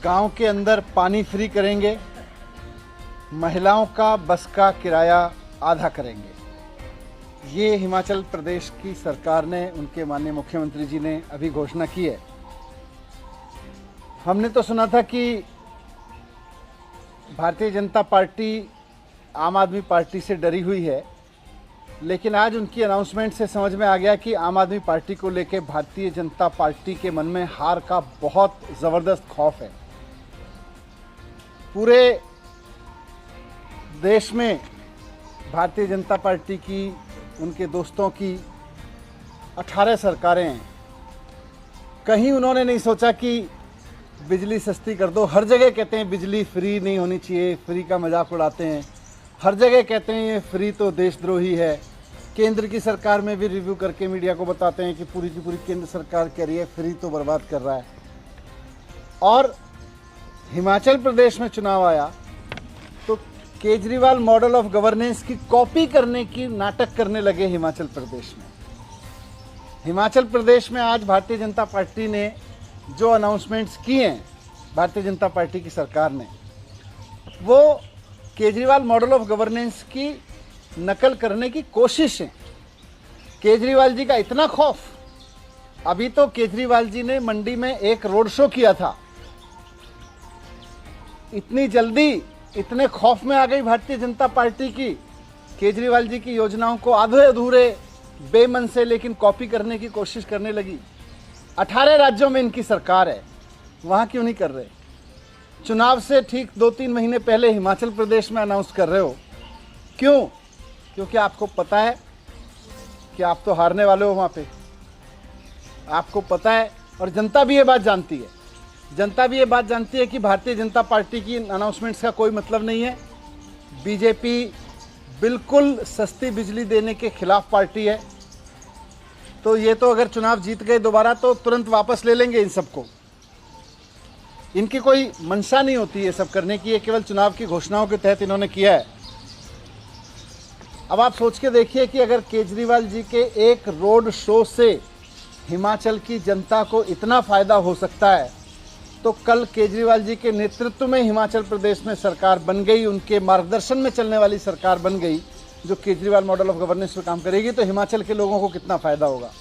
गांव के अंदर पानी फ्री करेंगे, महिलाओं का बस का किराया आधा करेंगे। ये हिमाचल प्रदेश की सरकार ने, उनके माननीय मुख्यमंत्री जी ने अभी घोषणा की है। हमने तो सुना था कि भारतीय जनता पार्टी आम आदमी पार्टी से डरी हुई है, लेकिन आज उनकी अनाउंसमेंट से समझ में आ गया कि आम आदमी पार्टी को लेकर भारतीय जनता पार्टी के मन में हार का बहुत ज़बरदस्त खौफ है। पूरे देश में भारतीय जनता पार्टी की, उनके दोस्तों की 18 सरकारें हैं। कहीं उन्होंने नहीं सोचा कि बिजली सस्ती कर दो। हर जगह कहते हैं बिजली फ्री नहीं होनी चाहिए, फ्री का मजाक उड़ाते हैं। हर जगह कहते हैं ये फ्री तो देशद्रोही है। केंद्र की सरकार में भी रिव्यू करके मीडिया को बताते हैं कि पूरी की पूरी केंद्र सरकार कह रही है फ्री तो बर्बाद कर रहा है। और हिमाचल प्रदेश में चुनाव आया तो केजरीवाल मॉडल ऑफ गवर्नेंस की कॉपी करने की नाटक करने लगे हिमाचल प्रदेश में। हिमाचल प्रदेश में आज भारतीय जनता पार्टी ने जो अनाउंसमेंट्स किए हैं, भारतीय जनता पार्टी की सरकार ने, वो केजरीवाल मॉडल ऑफ गवर्नेंस की नकल करने की कोशिश है। केजरीवाल जी का इतना खौफ, अभी तो केजरीवाल जी ने मंडी में एक रोड शो किया था। इतनी जल्दी इतने खौफ में आ गई भारतीय जनता पार्टी की, केजरीवाल जी की योजनाओं को आधे अधूरे बेमन से लेकिन कॉपी करने की कोशिश करने लगी। 18 राज्यों में इनकी सरकार है, वहां क्यों नहीं कर रहे? चुनाव से ठीक 2-3 महीने पहले हिमाचल प्रदेश में अनाउंस कर रहे हो, क्यों? क्योंकि आपको पता है कि आप तो हारने वाले हो वहां पे। आपको पता है, और जनता भी ये बात जानती है। जनता भी ये बात जानती है कि भारतीय जनता पार्टी की अनाउंसमेंट्स का कोई मतलब नहीं है। बीजेपी बिल्कुल सस्ती बिजली देने के खिलाफ पार्टी है। तो ये तो अगर चुनाव जीत गए दोबारा तो तुरंत वापस ले लेंगे इन सबको। इनकी कोई मंशा नहीं होती ये सब करने की, ये केवल चुनाव की घोषणाओं के तहत इन्होंने किया है। अब आप सोच के देखिए कि अगर केजरीवाल जी के एक रोड शो से हिमाचल की जनता को इतना फायदा हो सकता है, तो कल केजरीवाल जी के नेतृत्व में हिमाचल प्रदेश में सरकार बन गई, उनके मार्गदर्शन में चलने वाली सरकार बन गई, जो केजरीवाल मॉडल ऑफ गवर्नेंस पर काम करेगी, तो हिमाचल के लोगों को कितना फायदा होगा।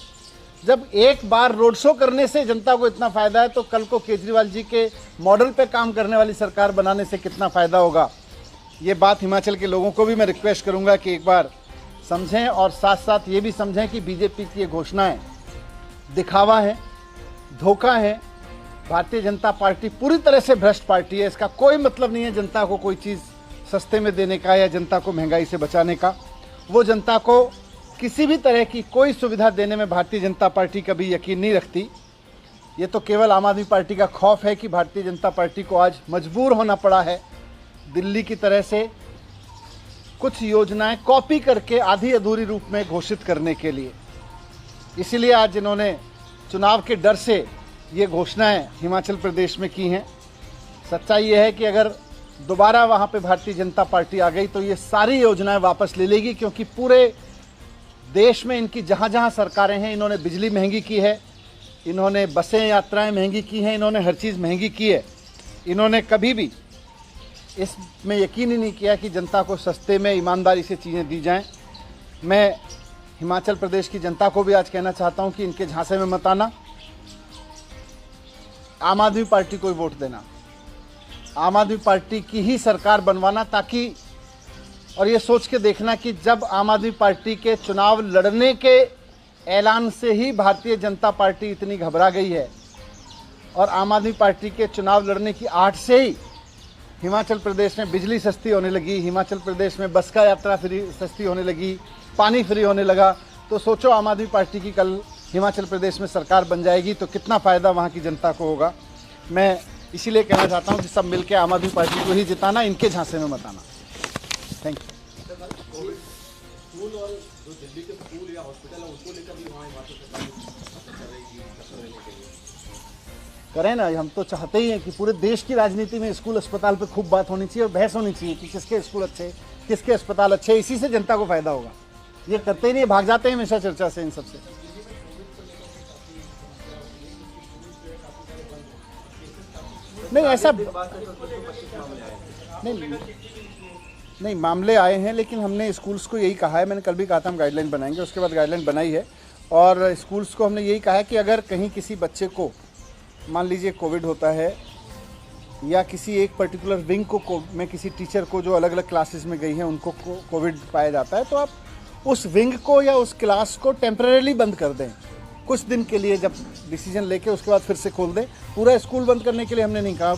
जब एक बार रोड शो करने से जनता को इतना फायदा है, तो कल को केजरीवाल जी के मॉडल पे काम करने वाली सरकार बनाने से कितना फायदा होगा। ये बात हिमाचल के लोगों को भी मैं रिक्वेस्ट करूंगा कि एक बार समझें, और साथ साथ ये भी समझें कि बीजेपी की ये घोषणाएं दिखावा है, धोखा है। भारतीय जनता पार्टी पूरी तरह से भ्रष्ट पार्टी है। इसका कोई मतलब नहीं है जनता को कोई चीज़ सस्ते में देने का या जनता को महंगाई से बचाने का। वो जनता को किसी भी तरह की कोई सुविधा देने में भारतीय जनता पार्टी कभी यकीन नहीं रखती। ये तो केवल आम आदमी पार्टी का खौफ है कि भारतीय जनता पार्टी को आज मजबूर होना पड़ा है दिल्ली की तरह से कुछ योजनाएं कॉपी करके आधी अधूरी रूप में घोषित करने के लिए। इसीलिए आज इन्होंने चुनाव के डर से ये घोषणाएं हिमाचल प्रदेश में की हैं। सच्चाई ये है कि अगर दोबारा वहाँ पे भारतीय जनता पार्टी आ गई तो ये सारी योजनाएं वापस ले लेगी, क्योंकि पूरे देश में इनकी जहाँ जहाँ सरकारें हैं, इन्होंने बिजली महंगी की है, इन्होंने बसें यात्राएं महंगी की हैं, इन्होंने हर चीज़ महंगी की है। इन्होंने कभी भी इसमें यकीन ही नहीं किया कि जनता को सस्ते में ईमानदारी से चीज़ें दी जाएं। मैं हिमाचल प्रदेश की जनता को भी आज कहना चाहता हूं कि इनके झांसे में मत आना, आम आदमी पार्टी को वोट देना, आम आदमी पार्टी की ही सरकार बनवाना, ताकि, और ये सोच के देखना कि जब आम आदमी पार्टी के चुनाव लड़ने के ऐलान से ही भारतीय जनता पार्टी इतनी घबरा गई है, और आम आदमी पार्टी के चुनाव लड़ने की आहट से ही हिमाचल प्रदेश में बिजली सस्ती होने लगी, हिमाचल प्रदेश में बस का यात्रा फ्री सस्ती होने लगी, पानी फ्री होने लगा, तो सोचो आम आदमी पार्टी की कल हिमाचल प्रदेश में सरकार बन जाएगी तो कितना फ़ायदा वहाँ की जनता को होगा। मैं इसीलिए कहना चाहता हूँ कि सब मिलकर आम आदमी पार्टी को ही जिताना, इनके झांसे में मत आना। Thank you. स्कूल और जो दिल्ली के स्कूल या हॉस्पिटल है उसको लेकर भी वहाँ करें ना। हम तो चाहते ही हैं कि पूरे देश की राजनीति में स्कूल अस्पताल पे खूब बात होनी चाहिए और बहस होनी चाहिए कि किसके स्कूल अच्छे, किसके अस्पताल अच्छे। इसी से जनता को फायदा होगा। ये करते ही नहीं, भाग जाते हैं हमेशा चर्चा से इन सबसे। नहीं ऐसा के बाद से तो 325 मामले आए हैं। नहीं नहीं मामले आए हैं, लेकिन हमने स्कूल्स को यही कहा है, मैंने कल भी कहा था हम गाइडलाइन बनाएंगे, उसके बाद गाइडलाइन बनाई है। और स्कूल्स को हमने यही कहा है कि अगर कहीं किसी बच्चे को मान लीजिए कोविड होता है या किसी एक पर्टिकुलर विंग को में किसी टीचर को जो अलग अलग क्लासेस में गई हैं उनको कोविड पाया जाता है, तो आप उस विंग को या उस क्लास को टेम्परेली बंद कर दें कुछ दिन के लिए, जब डिसीजन लेके उसके बाद फिर से खोल दें। पूरा स्कूल बंद करने के लिए हमने नहीं कहा।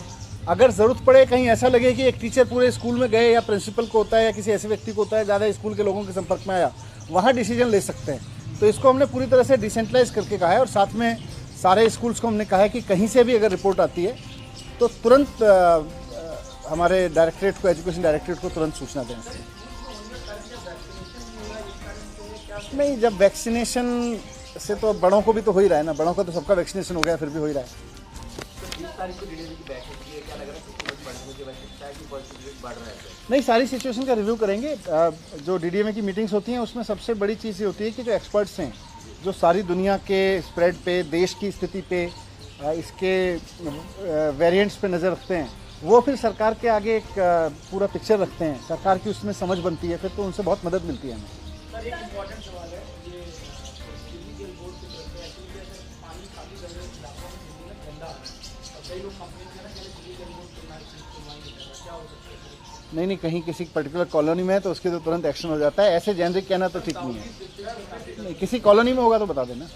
अगर ज़रूरत पड़े, कहीं ऐसा लगे कि एक टीचर पूरे स्कूल में गए या प्रिंसिपल को होता है या किसी ऐसे व्यक्ति को होता है ज़्यादा स्कूल के लोगों के संपर्क में आया, वहाँ डिसीजन ले सकते हैं। तो इसको हमने पूरी तरह से डिसेंट्रलाइज करके कहा है। और साथ में सारे स्कूल्स को हमने कहा है कि कहीं से भी अगर रिपोर्ट आती है तो तुरंत हमारे डायरेक्टरेट को, एजुकेशन डायरेक्टरेट को तुरंत सूचना दें। नहीं, जब वैक्सीनेशन से तो बड़ों को भी तो हो ही रहा है ना, बड़ों का तो सबका वैक्सीनेशन हो गया, फिर भी हो ही रहा है। तो 20 तारीख को डीडीएम की बैठक की है, क्या लग रहा है सिचुएशन बढ़ने की वजह से है कि पॉजिटिव रेट बढ़ रहा है? नहीं, सारी सिचुएशन का रिव्यू करेंगे। जो डीडीएमए की मीटिंग्स होती हैं उसमें सबसे बड़ी चीज़ ये होती है कि जो एक्सपर्ट्स हैं, जो सारी दुनिया के स्प्रेड पे, देश की स्थिति पे, इसके वेरिएंट्स पे नज़र रखते हैं, वो फिर सरकार के आगे एक पूरा पिक्चर रखते हैं, सरकार की उसमें समझ बनती है, फिर तो उनसे बहुत मदद मिलती है हमें। सर एक इम्पॉर्टेंट सवाल है, ये दिल्ली जेल बोर्ड की तरफ से एक्चुअली जैसे पानी काफ़ी गंदे इलाकों में दिल्ली में गंदा आ रहा है और कई लोग कंप्लेन कर रहे हैं कि दिल्ली जेल बोर्ड सुनवाई नहीं कर रहा, क्या हो सकता है? नहीं, कहीं किसी पर्टिकुलर कॉलोनी में है तो उसके तो तुरंत एक्शन हो जाता है। ऐसे जेनरिक कहना तो ठीक नहीं है। नहीं, किसी कॉलोनी में होगा तो बता देना।